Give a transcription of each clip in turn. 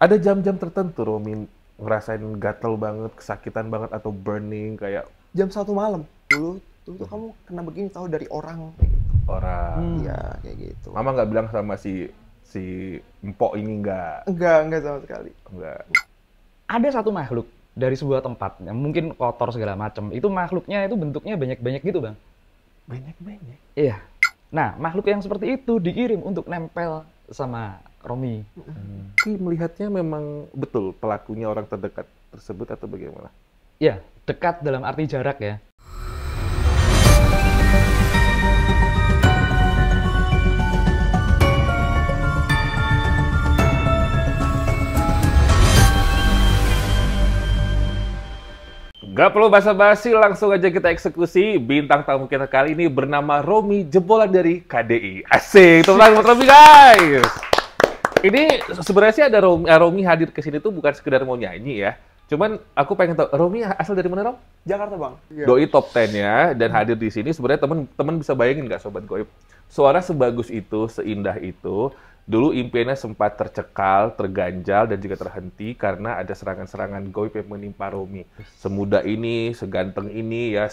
Ada jam-jam tertentu Romi ngerasain gatel banget, kesakitan banget atau burning kayak Jam 1 malam dulu tuh kamu kena begini tahu dari orang kayak gitu. orang. Iya kayak gitu. Mama nggak bilang sama si empok ini nggak Enggak sama sekali. nggak. Ada satu makhluk dari sebuah tempat yang mungkin kotor segala macam. Itu makhluknya itu bentuknya banyak-banyak gitu, Bang. Banyak. Iya. Nah, makhluk yang seperti itu dikirim untuk nempel sama Romi. Tapi melihatnya memang betul pelakunya orang terdekat tersebut atau bagaimana? Ya, dekat dalam arti jarak ya. Gak perlu basa-basi, langsung aja kita eksekusi. Bintang tamu kita kali ini bernama Romi, jebolan dari KDI. Asik, tepuk tangan buat Romi guys. Ini sebenarnya sih ada Romi hadir ke sini tuh bukan sekedar mau nyanyi ya. Cuman aku pengen tahu, Romi asal dari mana, Rom? Jakarta bang. Iya. Doi top 10 ya, dan hadir di sini sebenarnya teman-teman bisa bayangin nggak Sobat Goib? Suara sebagus itu, seindah itu, dulu impiannya sempat tercekal, terganjal, dan juga terhenti karena ada serangan-serangan goib yang menimpa Romi. Semudah ini, seganteng ini, ya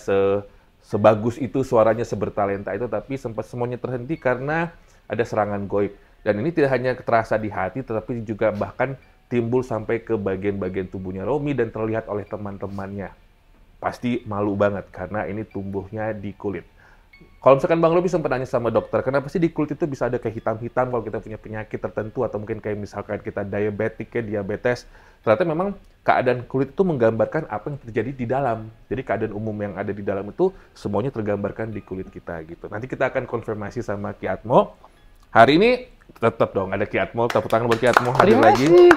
sebagus itu, suaranya sebertalenta itu, tapi sempat semuanya terhenti karena ada serangan goib. Dan ini tidak hanya terasa di hati, tetapi juga bahkan timbul sampai ke bagian-bagian tubuhnya Romi dan terlihat oleh teman-temannya. Pasti malu banget karena ini tumbuhnya di kulit. Kalau misalkan Bang Romi sempat nanya sama dokter, kenapa sih di kulit itu bisa ada kayak hitam-hitam kalau kita punya penyakit tertentu atau mungkin kayak misalkan kita diabetik ya, diabetes. Ternyata memang keadaan kulit itu menggambarkan apa yang terjadi di dalam. Jadi keadaan umum yang ada di dalam itu semuanya tergambarkan di kulit kita gitu. Nanti kita akan konfirmasi sama Ki Atmo. Hari ini tetap dong ada Ki Atmo, tepuk tangan buat Ki Atmo hadir Terima lagi. kasih.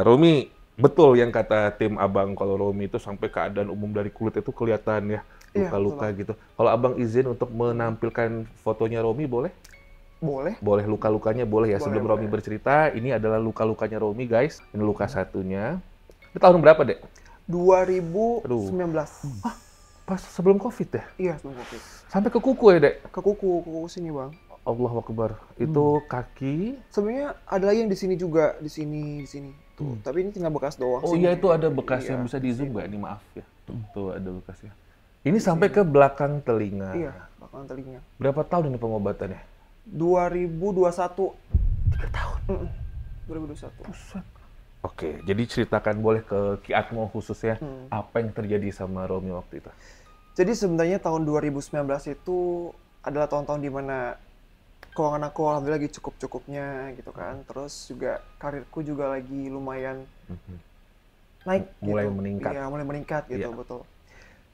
Romi, betul yang kata tim Abang kalau Romi itu sampai keadaan umum dari kulit itu kelihatan ya. Iya, Luka-luka betul. gitu. Kalau Abang izin untuk menampilkan fotonya Romi boleh? Boleh. Boleh, luka-lukanya boleh ya. Boleh, Sebelum boleh. Romi bercerita, ini adalah luka-lukanya Romi guys. Ini luka satunya. Ini tahun berapa, Dek? 2019. Pas sebelum Covid ya? Iya sebelum Covid. Sampai ke kuku ya, Dek? Ke kuku sini bang. Allahu Akbar. Itu kaki. Sebenarnya ada lagi yang di sini juga, di sini. Tuh, tapi ini tinggal bekas doang. Oh sini. iya, itu ada bekasnya. Iya, Bisa di zoom nggak? Ini maaf ya. Tuh ada bekasnya. Ini sampai ke belakang telinga. Iya, bakalan telinga. Berapa tahun ini pengobatannya? 2021. 3 tahun. 2021. Oke, jadi ceritakan boleh ke Ki Atmo khususnya apa yang terjadi sama Romi waktu itu. Jadi sebenarnya tahun 2019 itu adalah tahun-tahun dimana keuangan aku alhamdulillah lagi cukup-cukupnya gitu kan. Terus juga karirku juga lagi lumayan naik Mulai gitu. meningkat. Iya, mulai meningkat gitu, Iya. betul.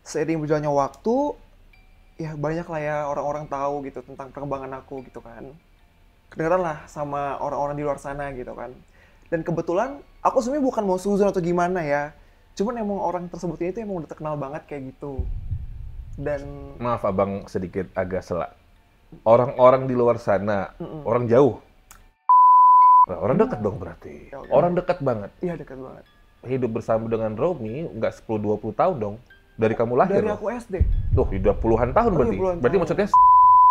Seiring berjalannya waktu, ya banyak lah ya orang-orang tahu gitu tentang perkembangan aku gitu kan. Kedengeran lah sama orang-orang di luar sana gitu kan. Dan kebetulan aku sebenarnya bukan mau suzon atau gimana ya. Cuman emang orang tersebut ini tuh emang udah terkenal banget kayak gitu. Dan Maaf Abang sedikit agak selak. Orang-orang di luar sana, orang jauh. Nah, orang dekat dong berarti. Ya, oke. Orang dekat banget. iya dekat banget. Hidup bersama dengan Romi nggak 10-20 tahun dong. Dari kamu lahir Dari loh. aku SD. Tuh, udah puluhan tahun Oh, iya, berarti. puluhan Berarti tahun. maksudnya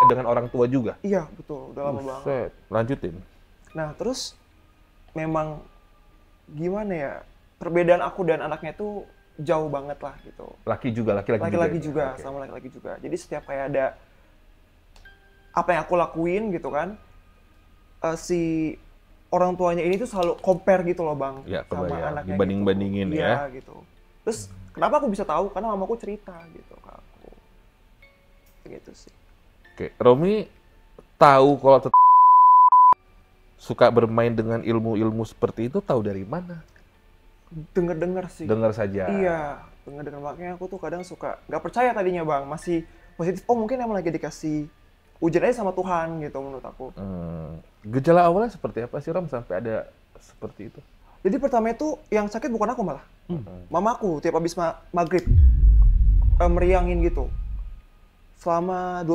dengan orang tua juga. Iya, betul. Udah lama banget. Buset. Lanjutin. Nah, terus memang gimana ya? Perbedaan aku dan anaknya tuh jauh banget lah gitu. Laki juga, laki-laki Laki-laki ya? juga, Oke. sama laki-laki juga. Jadi setiap kayak ada apa yang aku lakuin gitu kan, si orang tuanya ini tuh selalu compare gitu loh bang, Ya, sama kebayang. anaknya Dibanding-bandingin gitu. ya. Iya gitu. Terus kenapa aku bisa tahu? Karena mamaku cerita gitu ke aku. Gitu sih. Oke, Romi tahu kalau suka bermain dengan ilmu-ilmu seperti itu tahu dari mana? Dengar-dengar sih. Dengar saja. Iya, dengar-dengar makanya aku tuh kadang suka nggak percaya tadinya bang, masih positif. Oh mungkin emang lagi dikasih ujian aja sama Tuhan gitu menurut aku. Gejala awalnya seperti apa sih Rom sampai ada seperti itu? Jadi pertama itu yang sakit bukan aku malah, mamaku tiap habis maghrib meriangin gitu selama 2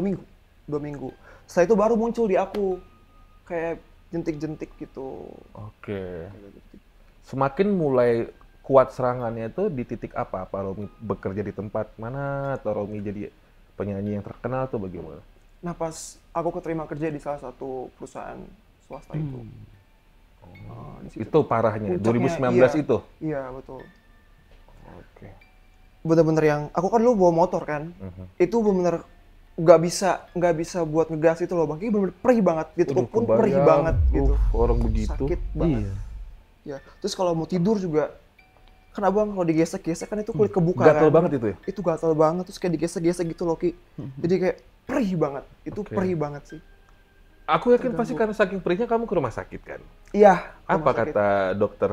minggu. Setelah itu baru muncul di aku kayak jentik-jentik gitu. Oke. Semakin mulai kuat serangannya itu di titik apa? Apa Romi bekerja di tempat mana? Atau Romi jadi penyanyi yang terkenal tuh bagaimana? Nah pas aku keterima kerja di salah satu perusahaan swasta itu. Di situ. Itu parahnya, Puncaknya, 2019 iya. itu? Iya, betul. Oke. Bener-bener yang, aku kan dulu bawa motor kan, itu bener-bener nggak bisa buat ngegas itu loh bang, ini bener-bener perih banget, ditekuk pun perih banget gitu, Orang begitu. sakit banget. Ya, terus kalau mau tidur juga, kan abang kalau digesek-gesek kan itu kulit kebuka Gatel kan. banget itu ya? Itu gatel banget, terus kayak digesek-gesek gitu loh Ki. Jadi kayak perih banget, itu Oke. perih banget sih. Aku yakin pasti karena saking perihnya kamu ke rumah sakit kan? Iya. Apa rumah sakit. kata dokter?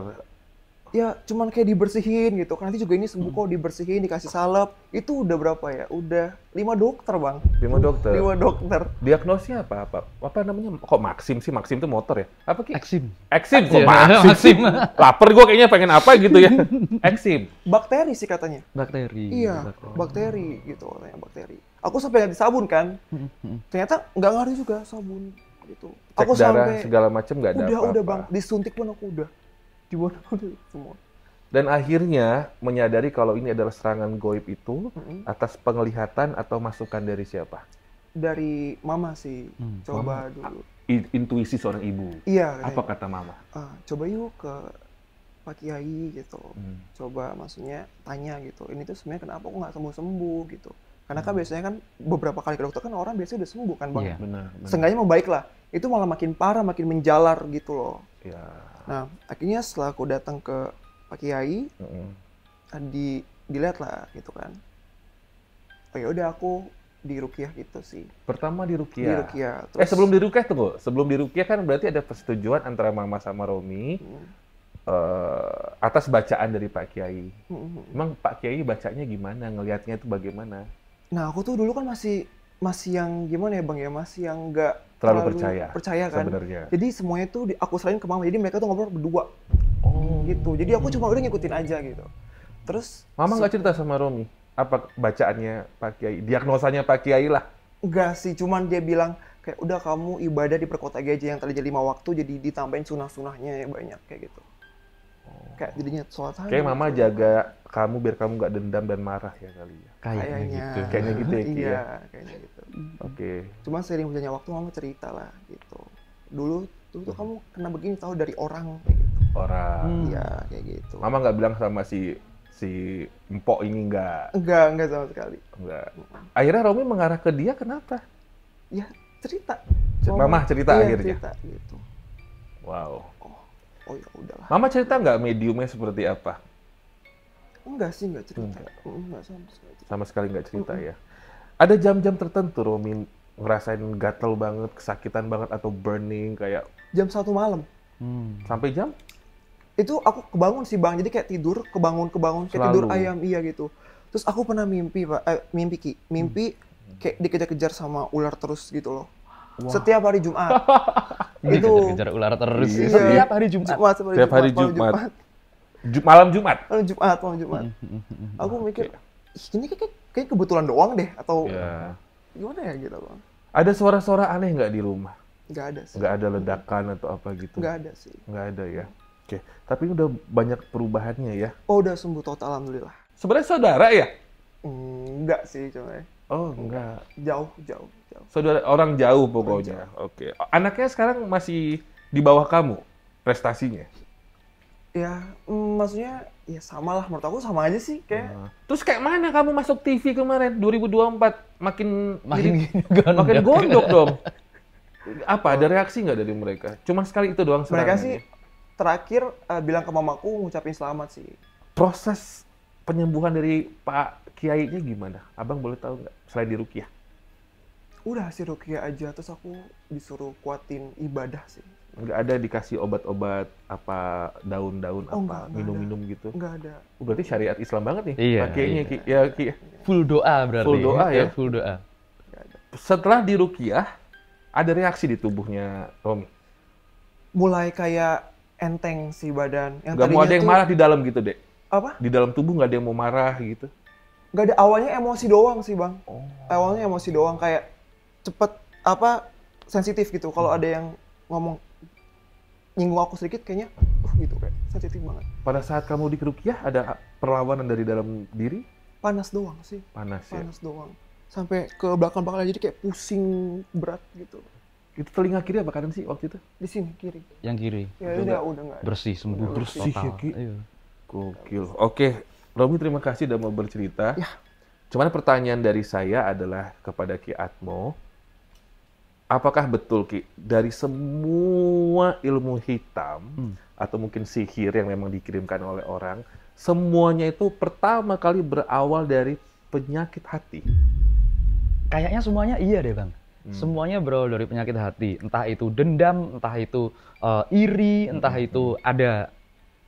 Ya cuman kayak dibersihin gitu kan, nanti juga ini sembuh kok, dibersihin, dikasih salep. Itu udah berapa ya? Udah 5 dokter bang. 5 dokter? 5 dokter. Diagnosnya apa? Apa namanya? Kok Maxim sih? Maxim itu motor ya? Apa Ki? Eksim. Eksim? Kok Iya, Maxim? Maxim. Lapar gue kayaknya pengen apa gitu ya. Eksim. Bakteri sih katanya. Bakteri. Iya, bakteri gitu katanya, bakteri. Aku sampai ganti sabun kan, ternyata nggak ngaruh juga sabun gitu. Cek Aku darah sampai segala macam nggak ada apa-apa. udah bang, disuntik pun aku udah, di mana udah semua. Dan akhirnya menyadari kalau ini adalah serangan goib itu atas penglihatan atau masukan dari siapa? Dari mama sih, coba dulu. Intuisi seorang ibu. Iya. Apa kata mama? Coba yuk ke Pak Kiai gitu. Coba maksudnya tanya gitu. Ini tuh sebenarnya kenapa aku nggak sembuh-sembuh gitu. Karena kan biasanya kan beberapa kali ke dokter kan orang biasanya udah sembuh kan bang. Iya. Benar. Seenggaknya membaik lah. Itu malah makin parah, makin menjalar gitu loh. Ya. Nah, akhirnya setelah aku datang ke Pak Kiai, dilihat lah gitu kan. Oh ya udah aku di ruqyah gitu sih. Pertama di Di ruqyah. ruqyah. Terus, Sebelum di ruqyah tunggu. Sebelum di ruqyah kan berarti ada persetujuan antara mama sama Romi atas bacaan dari Pak Kiai. Emang Pak Kiai bacanya gimana? Ngelihatnya itu bagaimana? Nah aku tuh dulu kan masih yang gimana ya bang ya, masih yang nggak Terlalu percaya kan. sebenarnya. Jadi semuanya tuh aku serahin ke mama. Jadi mereka tuh ngobrol berdua. Oh. Gitu. Jadi aku cuma udah ngikutin aja gitu. Terus Mama nggak cerita sama Romi? Apa bacaannya Pak Kiai? Diagnosanya Pak Kiai lah. enggak sih, cuman dia bilang kayak udah kamu ibadah di perkota aja yang tadinya 5 waktu jadi ditambahin sunah-sunahnya ya banyak kayak gitu. Kayak jadinya sholat hari. Kayak mama jaga kamu biar kamu nggak dendam dan marah ya kali ya. Kayaknya gitu. Kayaknya gitu ya, Ki, ya? Iya, kayaknya gitu. Oke. Cuman sering berjalannya waktu mama cerita lah gitu. Dulu tuh kamu kena begini tahu dari orang kayak gitu. Orang. Iya, kayak gitu. Mama nggak bilang sama si empok ini nggak. Enggak sama sekali. Enggak. Akhirnya Romi mengarah ke dia kenapa? Ya, cerita. Mama cerita iya, akhirnya? cerita gitu. Wow. Oh ya udahlah. Mama cerita nggak mediumnya seperti apa? Enggak sih, enggak cerita. Enggak sama sekali. Sama sekali nggak cerita ya. Ada jam-jam tertentu Romi ngerasain gatel banget, kesakitan banget atau burning kayak Jam 1 malam. sampai jam? Itu aku kebangun sih bang, jadi kayak tidur, kebangun, kayak Selalu. tidur ayam, iya gitu. Terus aku pernah mimpi pak, mimpi kayak dikejar-kejar sama ular terus gitu loh. Setiap hari Jumat. Itu Kejar ular terus. Iya. Setiap hari Jumat. Setiap hari Jumat. malam Malam Jumat. Jumat. Aku mikir, "Ih, ini kayak kebetulan doang deh, atau Ya. gimana ya gitu bang. Ada suara-suara aneh nggak di rumah? Nggak ada sih. Nggak ada ledakan atau apa gitu? Nggak ada sih. Nggak ada ya. Oke, tapi ini udah banyak perubahannya ya. Oh udah sembuh total alhamdulillah. Sebenarnya saudara ya? Enggak sih cuma Oh, enggak. jauh. Saudara orang jauh pokoknya. Oke. Anaknya sekarang masih di bawah kamu prestasinya. Ya maksudnya ya sama lah, menurut aku sama aja sih kayak. Terus kayak mana kamu masuk TV kemarin 2024 makin Makin makin gondok dong. Apa ada reaksi nggak dari mereka? Cuma sekali itu doang Mereka serangannya. sih terakhir bilang ke mamaku ngucapin selamat sih. Proses penyembuhan dari Pak Kiainya gimana? Abang boleh tahu nggak? Selain di ruqyah. Udah hasil ruqyah aja, terus aku disuruh kuatin ibadah sih. Nggak ada dikasih obat-obat apa daun-daun Oh, apa nggak minum-minum gitu. Enggak ada. Berarti syariat Islam banget nih. Iya, Pak Kiainya iya. Ki. Ya Ki. Full doa berarti. Full doa ya? Full doa. Nggak ada. Setelah di ruqyah ada reaksi di tubuhnya Romi. Mulai kayak enteng sih badan. Yang Nggak mau tadinya ada yang tuh- marah di dalam gitu, Dek. Apa? Di dalam tubuh nggak ada yang mau marah gitu. Nggak ada, awalnya emosi doang sih bang. Oh. Awalnya emosi doang kayak cepet sensitif gitu. Kalau ada yang ngomong nyinggung aku sedikit kayaknya gitu kayak sensitif banget. Pada saat kamu di ruqyah ada perlawanan dari dalam diri? Panas doang sih. Panas ya. Panas doang. Sampai ke belakang-belakang jadi kayak pusing berat gitu. Itu telinga kiri apa kanan sih waktu itu? Di sini kiri. Yang kiri. Ya udah nggak. Bersih, sembuh Udah terus bersih total. ya, Ki? Iya. Gokil. Oke, Romi terima kasih udah mau bercerita. Ya. Cuman pertanyaan dari saya adalah kepada Ki Atmo, apakah betul Ki, dari semua ilmu hitam atau mungkin sihir yang memang dikirimkan oleh orang, semuanya itu pertama kali berawal dari penyakit hati? Kayaknya semuanya iya deh Bang. Semuanya berawal dari penyakit hati. Entah itu dendam, entah itu iri, entah itu ada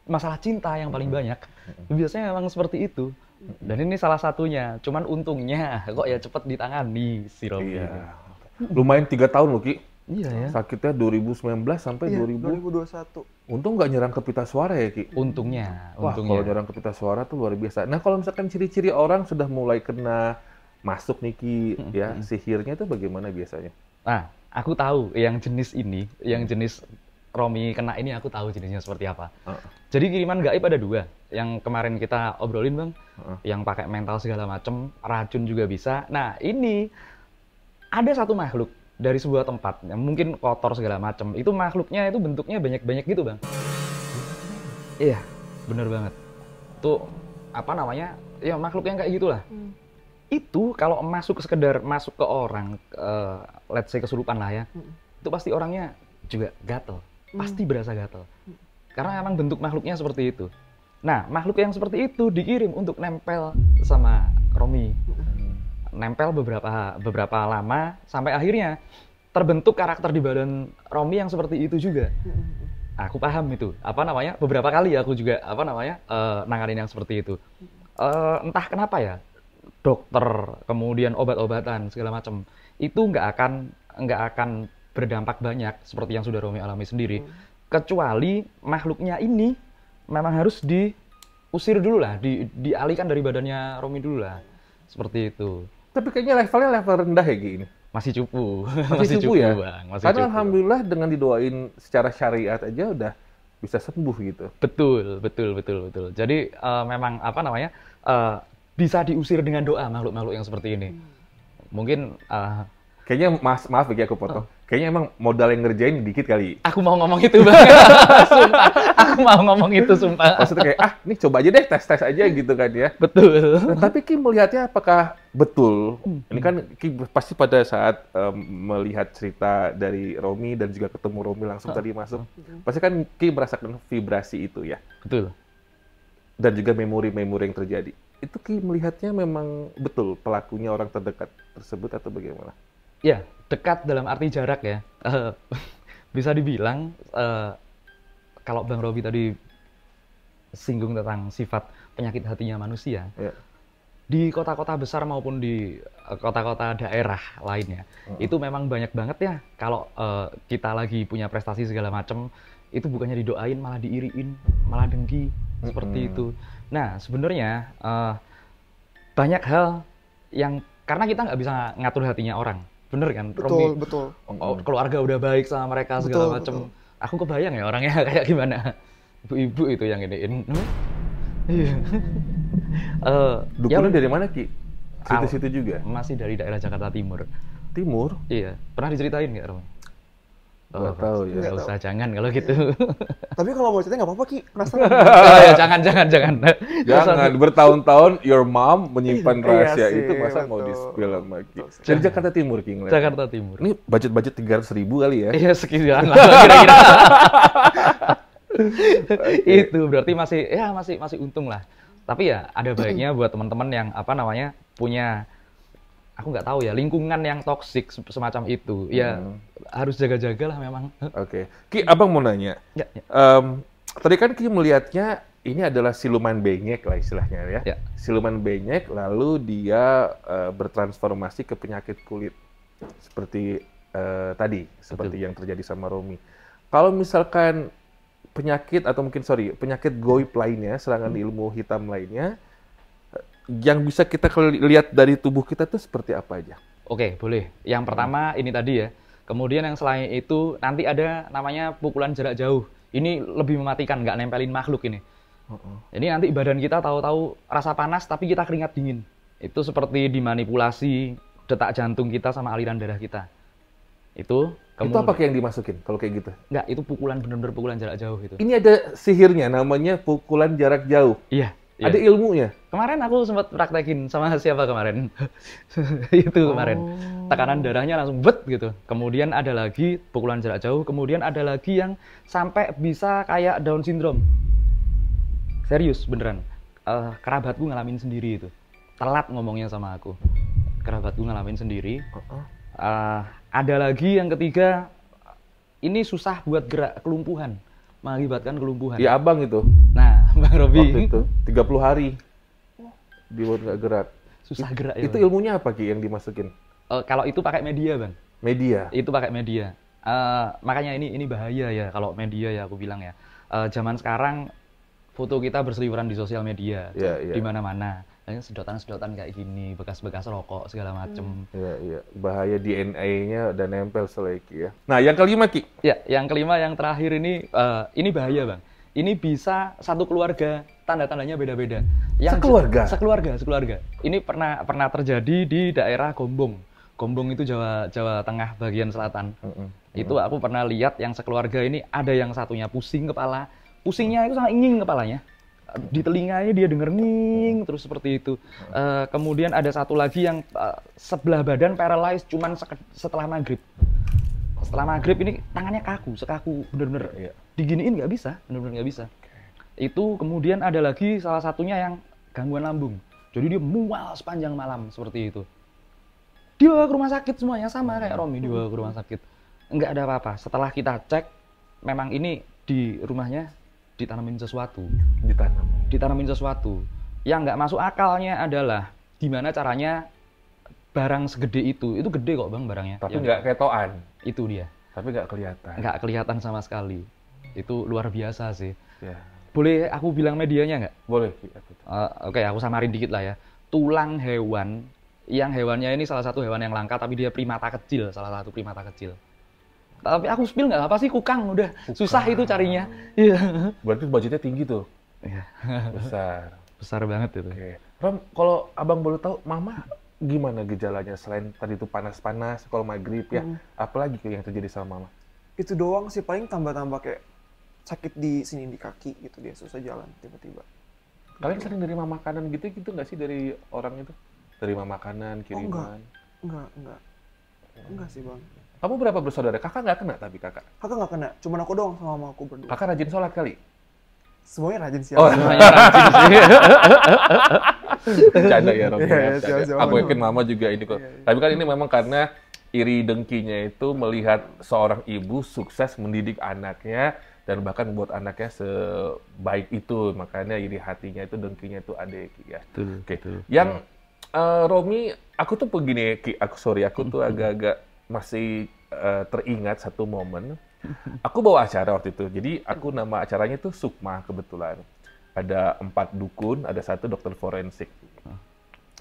masalah cinta yang paling banyak. Biasanya memang seperti itu. Dan ini salah satunya. Cuman untungnya kok ya cepet ditangani si Romi. Iya. Lumayan 3 tahun loh Ki. Iya ya. Sakitnya 2019 sampai Iya, 2000. 2021. Untung nggak nyerang ke pita suara ya Ki. Untungnya. Wah, kalau nyerang ke pita suara tuh luar biasa. Nah, kalau misalkan ciri-ciri orang sudah mulai kena masuk nih Ki, ya sihirnya itu bagaimana biasanya? Nah, aku tahu yang jenis ini, yang jenis Romi kena ini aku tahu jenisnya seperti apa. Jadi kiriman gaib ada 2. Yang kemarin kita obrolin Bang, yang pakai mental segala macem, racun juga bisa. Nah, ini ada satu makhluk dari sebuah tempat yang mungkin kotor segala macem. Itu makhluknya itu bentuknya banyak-banyak gitu Bang. Iya, bener banget. Tuh apa namanya? Ya makhluk yang kayak gitulah. Itu kalau sekedar masuk ke orang, let's say kesurupan lah ya, itu pasti orangnya juga gatel, pasti berasa gatel. Karena emang bentuk makhluknya seperti itu. Nah, makhluk yang seperti itu dikirim untuk nempel sama Romi. Nempel beberapa lama, sampai akhirnya terbentuk karakter di badan Romi yang seperti itu juga. Aku paham itu, beberapa kali aku juga, nanganin yang seperti itu. Entah kenapa ya, dokter, kemudian obat-obatan segala macam itu nggak akan berdampak banyak seperti yang sudah Romi alami sendiri, kecuali makhluknya ini memang harus diusir dulu lah, dialihkan dari badannya Romi dulu lah, seperti itu. Tapi kayaknya levelnya level rendah ya gini. Masih cupu, Masih cupu ya. Bang. Masih Karena cupu. alhamdulillah dengan didoain secara syariat aja udah bisa sembuh gitu. Betul. Jadi memang bisa diusir dengan doa makhluk-makhluk yang seperti ini. Mungkin Kayaknya maaf ya aku potong. Kayaknya emang modal yang ngerjain dikit kali. aku mau ngomong itu Bang. Sumpah, aku mau ngomong itu sumpah. Maksudnya kayak ini coba aja deh tes aja gitu kan ya. Betul. Nah, tapi Ki melihatnya apakah betul? Ini kan Ki pasti pada saat melihat cerita dari Romi dan juga ketemu Romi langsung tadi masuk, pasti kan Ki merasakan vibrasi itu ya. Betul. Dan juga memori-memori yang terjadi. Itu Ki melihatnya memang betul pelakunya orang terdekat tersebut atau bagaimana? Ya, dekat dalam arti jarak ya. Bisa dibilang kalau Bang Robi tadi singgung tentang sifat penyakit hatinya manusia, di kota-kota besar maupun di kota-kota daerah lainnya, itu memang banyak banget ya. Kalau kita lagi punya prestasi segala macam, itu bukannya didoain malah diiriin, malah dengki, seperti itu. Nah, sebenarnya banyak hal yang karena kita nggak bisa ngatur hatinya orang. Bener kan? Betul, Romi, betul. keluarga udah baik sama mereka segala macam. Aku kebayang ya orangnya kayak gimana. Ibu-ibu itu yang iniin. Iya. Dukunnya dari mana Ki? Situ-situ juga? Masih dari daerah Jakarta Timur. Timur? Iya. Pernah diceritain nggak Romi? Nggak tahu ya. Nggak usah, jangan kalau gitu. Tapi kalau mau cerita nggak apa-apa Ki, penasaran. Ya, jangan. Jangan, bertahun-tahun your mom menyimpan Iya rahasia sih, itu masa mau betul. di-spill sama Ki. Betul sih. Dari Jakarta Timur Ki ngeliatnya. Jakarta Timur. Ini budget 300.000 kali ya? Iya, sekian lah kira-kira. Itu berarti masih untung lah. Tapi ya ada baiknya buat teman-teman yang punya, aku nggak tahu ya, lingkungan yang toksik semacam itu. Ya harus jaga-jaga lah memang. Oke. Ki, abang mau nanya. Ya. Tadi kan Ki melihatnya ini adalah siluman benyek lah istilahnya ya. Ya. Siluman benyek lalu dia bertransformasi ke penyakit kulit. Seperti seperti yang terjadi sama Romi. Kalau misalkan penyakit goib lainnya, serangan ilmu hitam lainnya, yang bisa kita lihat dari tubuh kita tuh seperti apa aja? Oke, boleh. Yang pertama ini tadi ya. Kemudian yang selain itu nanti ada namanya pukulan jarak jauh. Ini lebih mematikan, nggak nempelin makhluk ini. Jadi nanti badan kita tahu-tahu rasa panas tapi kita keringat dingin. Itu seperti dimanipulasi detak jantung kita sama aliran darah kita. Itu Itu apa kayak yang dimasukin kalau kayak gitu? Enggak, itu pukulan, bener-bener pukulan jarak jauh itu. Ini ada sihirnya, namanya pukulan jarak jauh. Iya. Ada ilmunya. Kemarin aku sempat praktekin sama siapa kemarin? Itu kemarin. Tekanan darahnya langsung bet gitu. Kemudian ada lagi pukulan jarak jauh, kemudian ada lagi yang sampai bisa kayak Down syndrome. Serius, beneran. Kerabatku ngalamin sendiri itu. Telat ngomongnya sama aku. Kerabatku ngalamin sendiri. Ada lagi yang ketiga, ini susah buat gerak, kelumpuhan. Mengakibatkan kelumpuhan. Ya abang itu. Nah, Bang Robi. Waktu itu 30 hari dibuat nggak gerak. Susah gerak ya. Itu Bang. ilmunya apa Ki yang dimasukin? Kalau itu pakai media, Bang. Media. Itu pakai media. Makanya ini bahaya ya kalau media ya aku bilang ya. Zaman sekarang foto kita berseliweran di sosial media, di mana-mana. Sedotan-sedotan kayak gini, bekas-bekas rokok segala macem. Iya. Bahaya DNA-nya dan nempel Ki ya. Nah, yang kelima Ki. Ya, yang kelima, yang terakhir ini bahaya, Bang. Ini bisa satu keluarga, tanda-tandanya beda-beda. Sekeluarga. Ini pernah terjadi di daerah Gombong. Gombong itu Jawa Tengah bagian selatan. Itu aku pernah lihat yang sekeluarga ini ada yang satunya pusing kepala. Pusingnya itu sangat ingin kepalanya. Di telinganya dia denger nging terus seperti itu. Kemudian ada satu lagi yang sebelah badan paralyzed cuman setelah maghrib. Setelah maghrib ini tangannya sekaku bener-bener diginiin nggak bisa, bener-bener nggak bisa. Itu kemudian ada lagi salah satunya yang gangguan lambung. Jadi dia mual sepanjang malam seperti itu. Dibawa ke rumah sakit semuanya sama kayak Romi, dibawa ke rumah sakit. Nggak ada apa-apa. Setelah kita cek, memang ini di rumahnya ditanamin sesuatu. Ditanamin sesuatu. Yang nggak masuk akalnya adalah gimana caranya barang segede itu gede kok Bang barangnya. Tapi nggak ketoan. Itu dia. Tapi nggak kelihatan. Nggak kelihatan sama sekali. Itu luar biasa sih. Ya. Boleh aku bilang medianya nggak? Boleh. Oke, aku samarin dikit lah ya. Tulang hewan, yang hewannya ini salah satu hewan yang langka, tapi dia primata kecil, salah satu primata kecil. Tapi aku spill nggak apa sih, kukang udah. Susah itu carinya. Iya. Berarti budgetnya tinggi tuh. Iya. Besar banget itu. Oke. Rom, kalau abang boleh tahu, Mama gimana gejalanya selain tadi itu panas-panas, kalau maghrib ya, apalagi yang terjadi sama Mama? Itu doang sih, paling tambah-tambah kayak sakit di sini di kaki gitu, dia susah jalan tiba-tiba. Kalian sering nerima makanan gitu nggak sih dari orang itu? Terima makanan, kiriman? Enggak sih Bang. Kamu berapa bersaudara? Kakak nggak kena tapi kakak? Kakak nggak kena, cuman aku doang sama mama aku berdua. Kakak rajin sholat kali? Semuanya rajin sih. Oh, semuanya rajin sih. Bercanda ya, Romi. Aku yakin Mama juga ini kok. Tapi kan ini memang karena iri dengkinya itu melihat seorang ibu sukses mendidik anaknya dan bahkan membuat anaknya sebaik itu. Makanya iri hatinya itu, dengkinya itu ada ya. Oke. Yang Romi, aku tuh begini, Ki, aku tuh agak-agak masih teringat satu momen. Aku bawa acara waktu itu, jadi aku nama acaranya tuh Sukma kebetulan. Ada 4 dukun, ada 1 dokter forensik.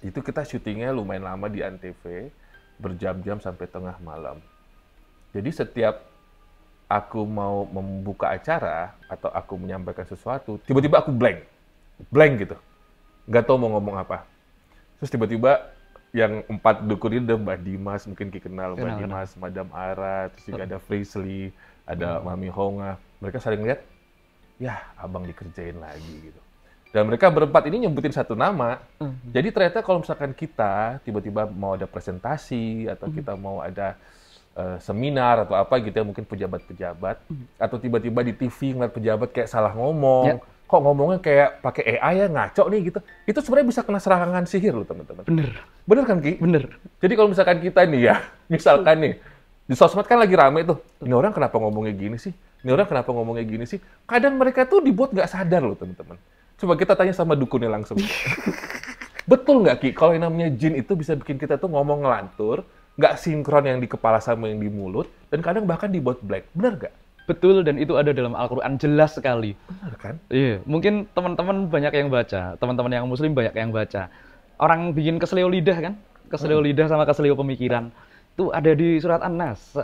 Itu kita syutingnya lumayan lama di Antv, berjam-jam sampai tengah malam. Jadi setiap aku mau membuka acara atau aku menyampaikan sesuatu, tiba-tiba aku blank gitu, nggak tahu mau ngomong apa. Terus tiba-tiba yang 4 dukun ini ada Mbak Dimas, mungkin Ki kenal Mbak Dimas, Madam Ara, terus juga ada Frisley, ada Mami Honga. Mereka saling lihat, ya abang dikerjain lagi gitu. Dan mereka berempat ini nyebutin satu nama. Jadi ternyata kalau misalkan kita tiba-tiba mau ada presentasi, atau kita mau ada seminar atau apa gitu ya, mungkin pejabat-pejabat, atau tiba-tiba di TV ngeliat pejabat kayak salah ngomong, kok ngomongnya kayak pakai AI ya, ngaco nih gitu. Itu sebenarnya bisa kena serangan sihir loh teman-teman. Bener kan Ki? Bener. Jadi kalau misalkan kita nih ya, misalkan nih, di sosmed kan lagi rame tuh, ini orang kenapa ngomongnya gini sih? Ini orang kenapa ngomongnya gini sih? Kadang mereka tuh dibuat nggak sadar loh teman-teman. Coba kita tanya sama dukunnya langsung. Betul nggak Ki, kalau yang namanya jin itu bisa bikin kita tuh ngomong ngelantur, nggak sinkron yang di kepala sama yang di mulut, dan kadang bahkan dibuat blank. Bener nggak? Betul, dan itu ada dalam Al-Quran jelas sekali. Bener kan? Iya, mungkin teman-teman banyak yang baca, teman-teman yang muslim banyak yang baca. Orang bikin keselio lidah kan? Keselio lidah sama keselio pemikiran. Itu ada di surat An-Nas,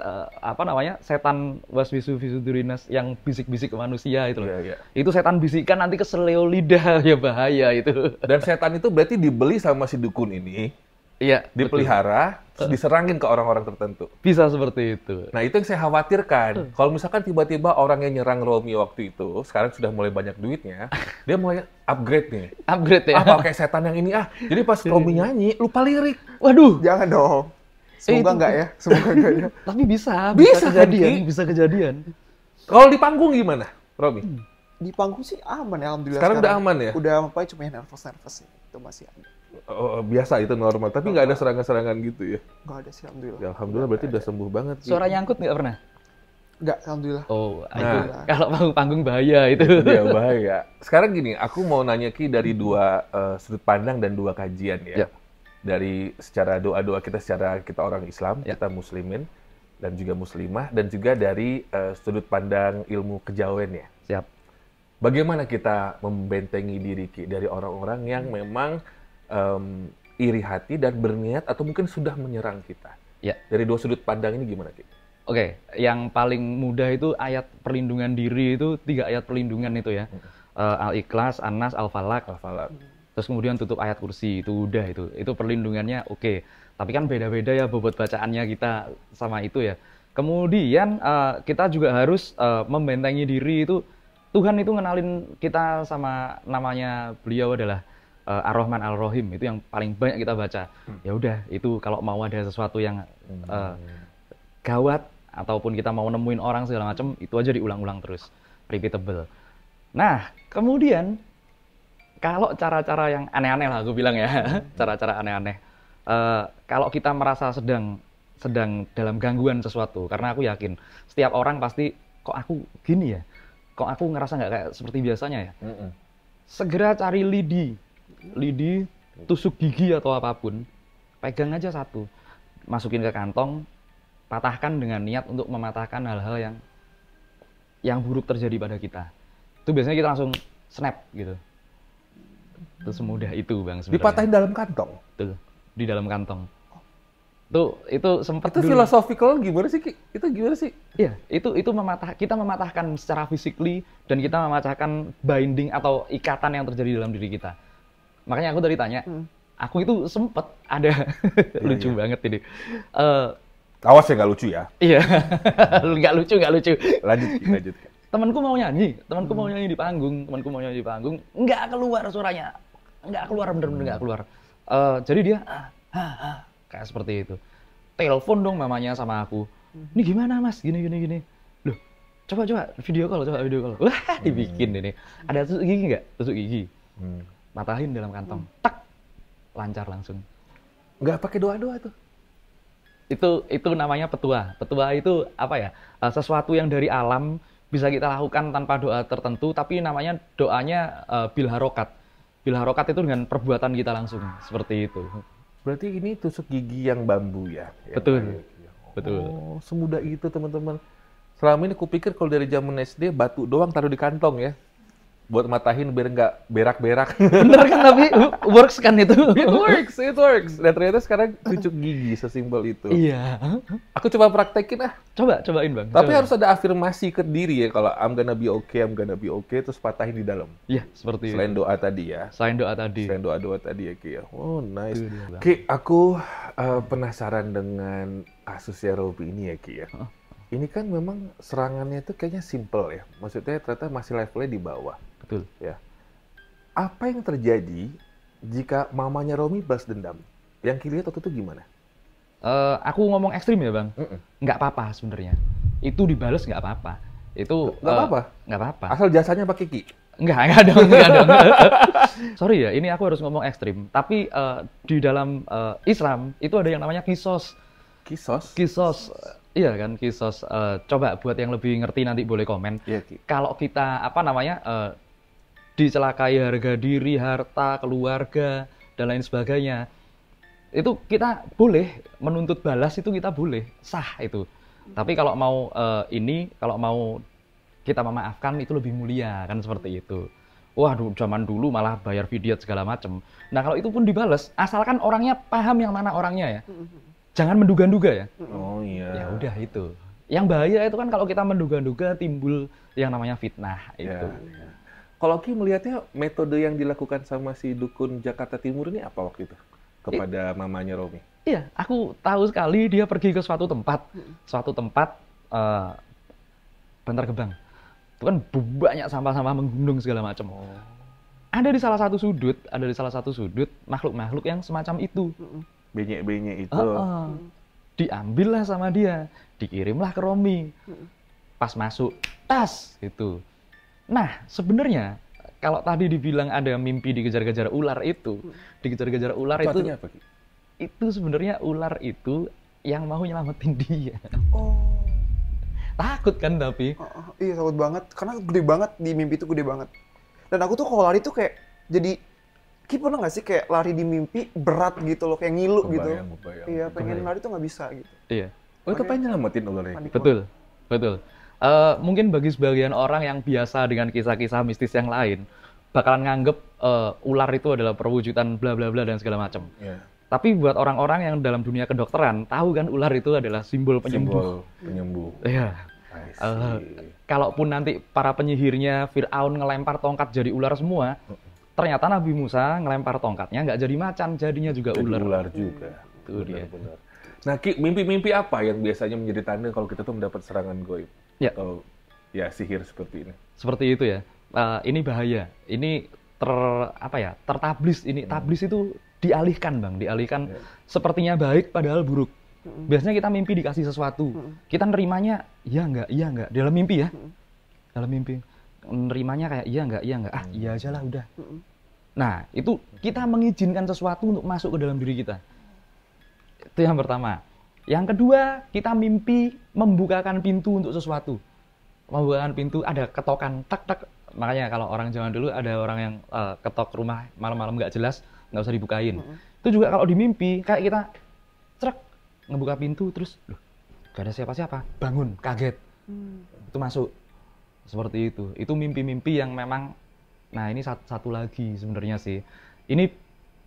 setan waswisu fisudurinas yang bisik-bisik ke manusia itu loh. Itu setan bisikan nanti keselio lidah, ya bahaya itu. Dan setan itu berarti dibeli sama si dukun ini. Iya, dipelihara, terus diserangin ke orang-orang tertentu. Bisa seperti itu. Nah, itu yang saya khawatirkan. Kalau misalkan tiba-tiba orang yang nyerang Romi waktu itu, sekarang sudah mulai banyak duitnya, dia mulai upgrade nih. Upgrade ya. Apa kayak setan yang ini Jadi pas Romi nyanyi, lupa lirik. Waduh. Jangan dong. Semoga enggak ya. Semoga enggak ya. Tapi bisa Bisa, kejadian, Ki. bisa kejadian. Kalau di panggung gimana, Romi? Di panggung sih aman ya, alhamdulillah. Sekarang udah aman ya? Udah apa cuma yang nervous itu masih ada. Oh, biasa itu normal, tapi nggak ada serangan-serangan gitu ya? Nggak ada sih, alhamdulillah. Ya, alhamdulillah berarti udah sembuh banget. Ki. Suara nyangkut nggak pernah? Nggak, alhamdulillah. Oh, Nah. itu kalau panggung bahaya itu. Itu dia bahaya. Sekarang gini, aku mau nanya Ki dari dua sudut pandang dan dua kajian ya. Ya. Dari secara doa-doa kita secara kita orang Islam, Ya. kita muslimin dan juga muslimah, dan juga dari sudut pandang ilmu kejawen ya. Siap. Bagaimana kita membentengi diri Ki dari orang-orang yang memang iri hati dan berniat atau mungkin sudah menyerang kita? Ya. Dari dua sudut pandang ini gimana Ki? Oke, yang paling mudah itu ayat perlindungan diri itu 3 ayat perlindungan itu ya. Al-Ikhlas, An-Nas, Al-Falaq. Al-Falaq. Terus kemudian tutup ayat kursi, itu udah itu. Itu perlindungannya oke. Tapi kan beda-beda ya bobot bacaannya kita sama itu ya. Kemudian kita juga harus membentengi diri itu. Tuhan itu ngenalin kita sama namanya beliau adalah Ar-Rahman Ar-Rahim, itu yang paling banyak kita baca. Ya udah, itu kalau mau ada sesuatu yang gawat ataupun kita mau nemuin orang segala macam, itu aja diulang-ulang terus, repeatable. Nah, kemudian kalau cara-cara yang aneh-aneh lah aku bilang ya, cara-cara aneh-aneh. Kalau kita merasa sedang dalam gangguan sesuatu, karena aku yakin setiap orang pasti kok aku gini ya, kok aku ngerasa nggak kayak seperti biasanya ya. Segera cari lidi, tusuk gigi atau apapun, pegang aja satu, masukin ke kantong, patahkan dengan niat untuk mematahkan hal-hal yang buruk terjadi pada kita. Itu biasanya kita langsung snap gitu. Itu semudah itu Bang sebenarnya. Dipatahin dalam kantong? Tuh, di dalam kantong. Itu sempat Itu dulu. philosophical gimana sih Ki? Itu gimana sih? Iya, itu kita mematahkan secara physically dan kita mematahkan binding atau ikatan yang terjadi dalam diri kita. Makanya aku tadi tanya, aku itu sempet ada lucu banget ini. Awas ya nggak lucu ya. Iya, nggak lucu. Lanjut. Temanku mau nyanyi di panggung, nggak keluar suaranya, nggak keluar bener-bener nggak keluar. Jadi dia kayak seperti itu. Telepon dong mamanya sama aku. Ini gimana mas? Gini. Loh, coba video call. Wah, dibikin ini. Ada tusuk gigi nggak? Tusuk gigi. Matahin dalam kantong. Tak, lancar langsung. Nggak pakai doa-doa tuh. Itu namanya petua. Petua itu apa ya? Sesuatu yang dari alam bisa kita lakukan tanpa doa tertentu, tapi namanya doanya bil harokat. Bil harokat itu dengan perbuatan kita langsung, seperti itu. Berarti ini tusuk gigi yang bambu ya? Betul. Betul. Oh, semudah itu teman-teman. Selama ini aku pikir kalau dari zaman SD batu doang taruh di kantong ya. Buat matahin biar nggak berak-berak. Bener kan, tapi works kan itu? It works. Dan ternyata sekarang tusuk gigi sesimpel itu. Iya. Aku coba praktekin Cobain Bang. Tapi harus ada afirmasi ke diri ya. Kalau I'm gonna be okay, terus patahin di dalam. Iya, seperti Selain doa tadi ya. Selain doa tadi. Selain doa-doa tadi ya Ki ya. Oh nice. Itu dia, Bang. Ki, aku penasaran dengan kasusnya Robi ini ya Ki ya. Ini kan memang serangannya itu kayaknya simple ya. Maksudnya ternyata masih levelnya di bawah. Betul. Ya. Apa yang terjadi jika mamanya Romi balas dendam? Yang Ki lihat waktu itu gimana? Aku ngomong ekstrim ya Bang. Nggak apa-apa sebenarnya. Itu dibales nggak apa-apa. Itu Nggak apa-apa? Nggak apa-apa. Asal jasanya pakai Ki? Enggak dong. Sorry ya, ini aku harus ngomong ekstrim. Tapi di dalam Islam itu ada yang namanya kisos. Kisos? Iya kan, kisos. Coba buat yang lebih ngerti nanti boleh komen. Iya Ki. Kalau kita dicelakai harga diri, harta, keluarga, dan lain sebagainya, itu kita boleh menuntut balas, itu kita boleh, sah itu. Tapi kalau mau kalau mau kita memaafkan itu lebih mulia kan, seperti itu. Wah, zaman dulu malah bayar fidyat segala macam. Nah kalau itu pun dibales, asalkan orangnya paham yang mana orangnya ya. Jangan menduga-duga ya. Oh iya. Ya udah itu. Yang bahaya itu kan kalau kita menduga-duga timbul yang namanya fitnah itu. Ya. Kalau Ki melihatnya metode yang dilakukan sama si dukun Jakarta Timur ini apa waktu itu kepada mamanya Romi? Iya, aku tahu sekali dia pergi ke suatu tempat, eh, Bantar Gebang. Itu kan banyak sampah-sampah menggunung segala macam. Ada di salah satu sudut makhluk-makhluk yang semacam itu. Benyek-benyek itu. Diambillah sama dia, dikirimlah ke Romi. Pas masuk, tas gitu. Nah, sebenarnya kalau tadi dibilang ada mimpi dikejar-kejar ular itu, dikejar-kejar ular itu artinya apa, Ki? itu sebenarnya ular itu yang mau nyelamatin dia. Oh. Takut kan tapi? Iya takut banget, karena gede banget di mimpi itu gede banget. Dan aku tuh kalau lari tuh kayak jadi, Ki pernah nggak sih kayak lari di mimpi berat gitu loh, kayak ngilu gitu. Kebayang. Iya pengen lari tuh nggak bisa gitu. Iya, Oh, itu pengen nyelamatin ularnya. Panik betul. Mungkin bagi sebagian orang yang biasa dengan kisah-kisah mistis yang lain, bakalan nganggep ular itu adalah perwujudan bla bla bla dan segala macam. Iya. Tapi buat orang-orang yang dalam dunia kedokteran, tahu kan ular itu adalah simbol penyembuh. Simbol penyembuh. Iya. I see. Kalaupun nanti para penyihirnya Fir'aun ngelempar tongkat jadi ular semua, ternyata Nabi Musa ngelempar tongkatnya nggak jadi macan, jadinya juga Jadi ular. ular juga. Itu dia. Benar. Nah, Ki, mimpi-mimpi apa yang biasanya menjadi tanda kalau kita tuh mendapat serangan goib? Ya. Atau ya sihir seperti ini? Seperti itu ya. Ini bahaya. Ini tertablis. Ini tablis itu dialihkan, Bang. Dialihkan sepertinya baik padahal buruk. Biasanya kita mimpi dikasih sesuatu. Kita nerimanya iya enggak. Dalam mimpi ya. Dalam mimpi. Nerimanya kayak iya enggak. Ah, iya aja lah udah. Nah, itu kita mengizinkan sesuatu untuk masuk ke dalam diri kita. Itu yang pertama. Yang kedua, kita mimpi membukakan pintu untuk sesuatu. Membukakan pintu, ada ketokan, tak. Makanya kalau orang zaman dulu ada orang yang ketok rumah malam-malam nggak jelas, nggak usah dibukain. Itu juga kalau di mimpi, kayak kita cerek, ngebuka pintu, terus, loh, gak ada siapa-siapa, bangun, kaget. Itu masuk. Seperti itu. Itu mimpi-mimpi yang memang, nah ini satu lagi sebenarnya sih.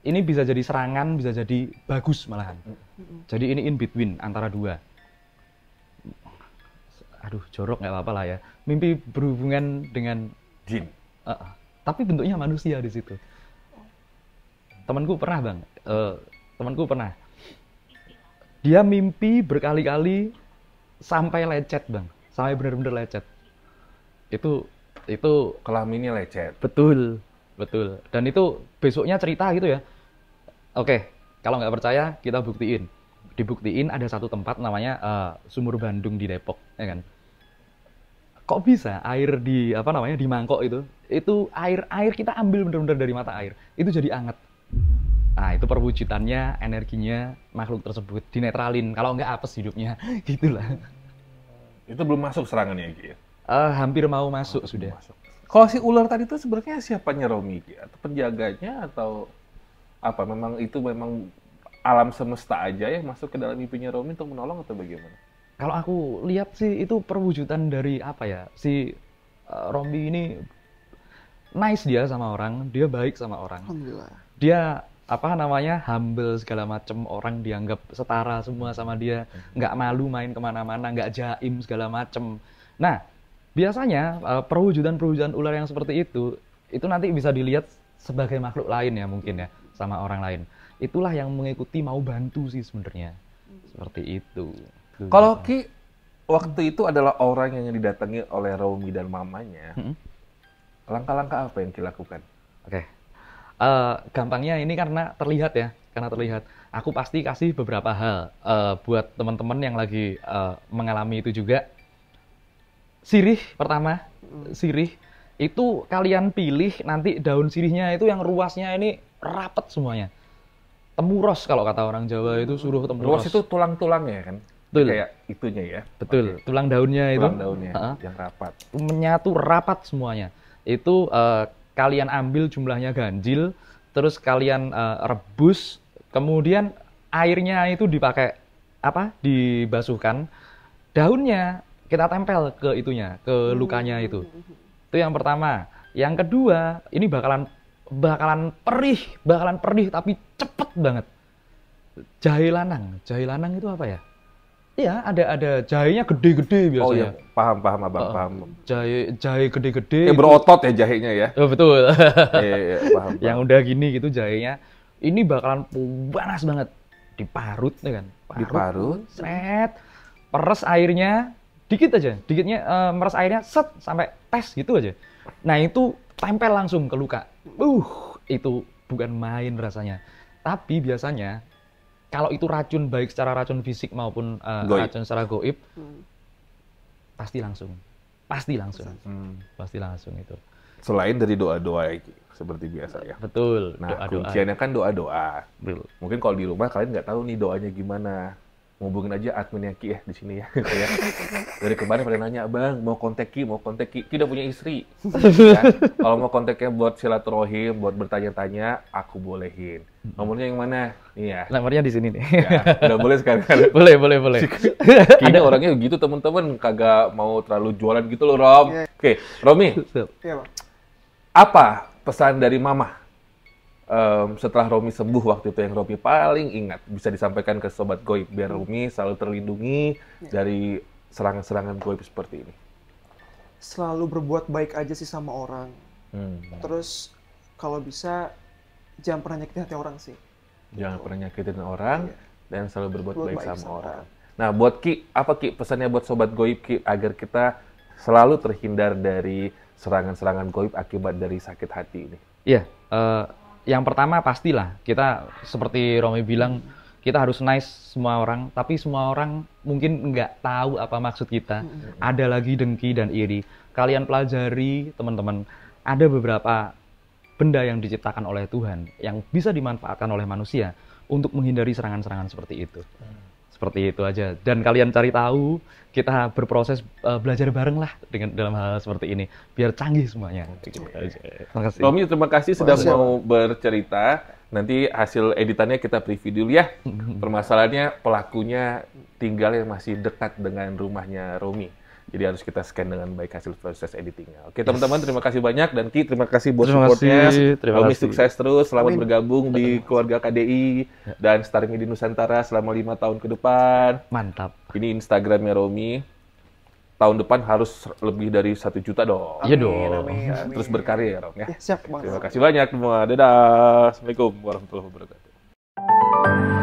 Ini bisa jadi serangan, bisa jadi bagus malahan. Jadi ini in between antara dua. Aduh, jorok nggak apa-apa lah ya. Mimpi berhubungan dengan jin. Tapi bentuknya manusia di situ. Temanku pernah, Bang. Temanku pernah. Dia mimpi berkali-kali sampai lecet, Bang. Sampai benar-benar lecet. Itu Kelaminnya lecet. betul. Dan itu besoknya cerita gitu ya. Oke, kalau nggak percaya kita buktiin. Dibuktiin ada satu tempat namanya Sumur Bandung di Depok, ya kan? Kok bisa air di di mangkok itu air kita ambil benar-benar dari mata air, itu jadi anget. Nah, itu perwujudannya, energinya makhluk tersebut dinetralin. Kalau nggak apes hidupnya, gitulah. Itu belum masuk serangannya, Ki, ya? Hampir mau masuk sudah. Kalau si ular tadi itu sebenarnya siapanya Romi, Ki? Atau penjaganya atau apa? Memang alam semesta aja yang masuk ke dalam mimpinya Romi untuk menolong atau bagaimana? Kalau aku lihat sih itu perwujudan dari si Romi ini nice dia sama orang, dia baik sama orang. Alhamdulillah. Dia humble segala macem, orang dianggap setara semua sama dia, nggak malu main kemana-mana, nggak jaim segala macem. Nah, biasanya perwujudan ular yang seperti itu nanti bisa dilihat sebagai makhluk lain ya mungkin ya, sama orang lain. Itulah yang mengikuti mau bantu sih sebenarnya. Seperti itu. Kalau Ki waktu itu adalah orang yang didatangi oleh Romi dan mamanya, langkah-langkah apa yang Ki lakukan? Oke. Gampangnya ini karena terlihat. Aku pasti kasih beberapa hal buat teman-teman yang lagi mengalami itu juga. Sirih pertama, sirih itu kalian pilih nanti daun sirihnya itu yang ruasnya ini rapet semuanya. Temuros kalau kata orang Jawa itu suruh temuros. Ruas itu tulang-tulangnya kan? Betul. Kayak itunya ya? Betul, Oke. tulang daunnya itu. Tulang daunnya yang rapat. Menyatu rapat semuanya. Itu kalian ambil jumlahnya ganjil, terus kalian rebus, kemudian airnya itu dipakai dibasuhkan, daunnya kita tempel ke itunya, ke lukanya itu. Itu yang pertama. Yang kedua, ini bakalan perih tapi cepet banget. Jahe lanang itu apa ya? Iya, ada jahenya gede-gede biasanya. Oh iya, paham Abang, paham. Jahe gede-gede. Kayak berotot ya jahenya ya? Oh, betul. Iya, paham. Yang udah gini gitu jahenya, ini bakalan panas banget. diparut ya kan. Diparut. Sret. Peres airnya dikit aja. Dikitnya meres airnya set sampai tes gitu aja. Nah, itu tempel langsung ke luka. Itu bukan main rasanya. Tapi biasanya kalau itu racun baik secara racun fisik maupun racun secara goib, pasti langsung itu. Selain dari doa-doa seperti biasa ya. Betul. Nah, doa-doa. kunciannya kan doa-doa. Betul. Mungkin kalau di rumah kalian nggak tahu nih doanya gimana. Hubungin aja adminnya Ki ya di sini ya. Kayak dari kemarin pada nanya, "Bang, mau kontak Ki. Ki udah punya istri." Ya, kalau mau kontaknya buat silaturahim, buat bertanya-tanya, aku bolehin. Nomornya yang mana? Nih ya. Nomornya di sini nih. Ya, udah boleh sekarang. Boleh. Kayaknya orangnya gitu teman-teman, kagak mau terlalu jualan gitu loh, Rom. Iya. Oke, Romi, Iya, Bang. apa pesan dari Mama setelah Romi sembuh waktu itu yang Romi paling ingat bisa disampaikan ke Sobat Goib biar Romi selalu terlindungi dari serangan-serangan goib seperti ini? Selalu berbuat baik aja sih sama orang. Terus kalau bisa jangan pernah nyakitin hati orang sih. Jangan pernah nyakitin orang dan selalu berbuat baik sama orang. orang. Nah, buat Ki, apa Ki pesannya buat Sobat Goib Ki agar kita selalu terhindar dari serangan-serangan goib akibat dari sakit hati ini? Iya, yang pertama pastilah kita seperti Romi bilang, kita harus nice semua orang, tapi semua orang mungkin nggak tahu apa maksud kita. Ada lagi dengki dan iri. Kalian pelajari, teman-teman, ada beberapa benda yang diciptakan oleh Tuhan yang bisa dimanfaatkan oleh manusia untuk menghindari serangan-serangan seperti itu. Seperti itu aja. Dan kalian cari tahu, kita berproses belajar bareng lah dalam hal seperti ini, biar canggih semuanya. Gitu aja. Terima kasih. Romi, terima kasih sudah mau bercerita. Nanti hasil editannya kita preview dulu ya. Permasalahannya pelakunya tinggal yang masih dekat dengan rumahnya Romi. Jadi harus kita scan dengan baik hasil proses editingnya. Oke teman-teman, terima kasih banyak. Dan Ki, terima kasih buat supportnya. Romi sukses terus, selamat bergabung di keluarga KDI. Dan Star Media Nusantara selama 5 tahun ke depan. Mantap. Ini Instagramnya Romi. Tahun depan harus lebih dari 1 juta dong. Iya dong. Amin. Terus berkarya ya, Rom ya. Ya, siap, Bang. Terima kasih banyak semua. Dadah. Assalamualaikum warahmatullahi wabarakatuh.